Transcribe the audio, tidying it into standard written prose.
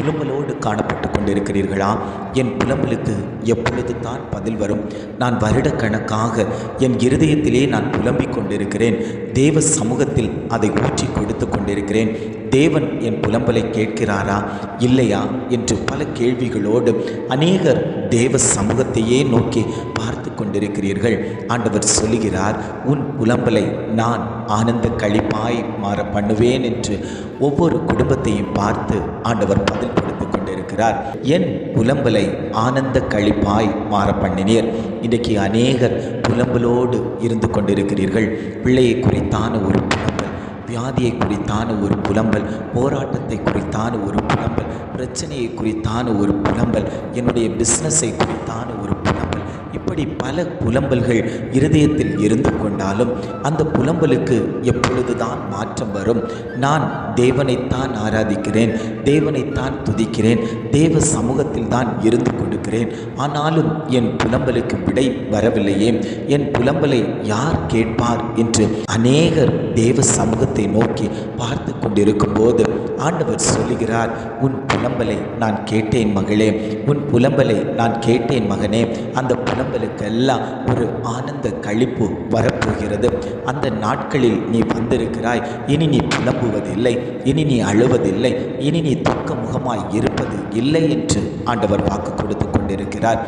புலம்பலோடு காணப்பட்டு கொண்டிருக்கிறீர்களா? என் புலம்பலுக்கு எப்பொழுது தான் பதில் வரும்? நான் வருடக்கணக்காக என் இருதயத்திலே நான் புலம்பிக் கொண்டிருக்கிறேன். தேவ சமூகத்தில் அதை ஊற்றி கொடுத்து கொண்டிருக்கிறேன். தேவன் என் புலம்பலை கேட்கிறாரா இல்லையா என்று பல கேள்விகளோடு அநேகர் தேவ சமூகத்தையே நோக்கி பார்த்து கொண்டிருக்கிறீர்கள். ஆண்டவர் சொல்லுகிறார், உன் புலம்பலை நான் ஆனந்த களிப்பாய் மாற பண்ணுவேன் என்று ஒவ்வொரு குடும்பத்தையும் பார்த்து ஆண்டவர் பதில் கொடுத்து கொண்டிருக்கிறார். என் புலம்பலை ஆனந்த களிப்பாய் மாற பண்ணினீர். இன்றைக்கு அநேகர் புலம்பலோடு இருந்து கொண்டிருக்கிறீர்கள். பிள்ளையை குறித்தான ஒரு புலம்பல், வியாதியை குறித்தான ஒரு புலம்பல், போராட்டத்தை குறித்தான ஒரு புலம்பல், பிரச்சனையை குறித்தான ஒரு புலம்பல், என்னுடைய பிஸ்னஸை குறித்தான ஒரு புலம்பல், இப்படி பல புலம்பல்கள் இருதயத்தில் இருந்து கொண்டாலும் அந்த புலம்பலுக்கு எப்பொழுதுதான் மாற்றம் வரும்? நான் தேவனைத்தான் ஆராதிக்கிறேன், தேவனைத்தான் துதிக்கிறேன், தேவ சமூகத்தில் தான் இருந்து கொடுக்கிறேன், ஆனாலும் என் புலம்பலுக்கு விடை வரவில்லையே, என் புலம்பலை யார் கேட்பார் என்று அநேகர் தேவ சமூகத்தை நோக்கி பார்த்து கொண்டிருக்கும் போது ஆண்டவர் சொல்லுகிறார், உன் புலம்பலை நான் கேட்டேன் மகளே, உன் புலம்பலை நான் கேட்டேன் மகனே. அந்த புலம்பலுக்கெல்லாம் ஒரு ஆனந்த களிப்பு வரப்போகிறது. அந்த நாட்களில் நீ வந்திருக்கிறாய். இனி நீ புலம்புவதில்லை, இனி நீ அழுவதில்லை, இனி நீ துக்க முகமாய் இருப்பது இல்லை என்று ஆண்டவர் வாக்கு கொடுத்து கொண்டிருக்கிறார்.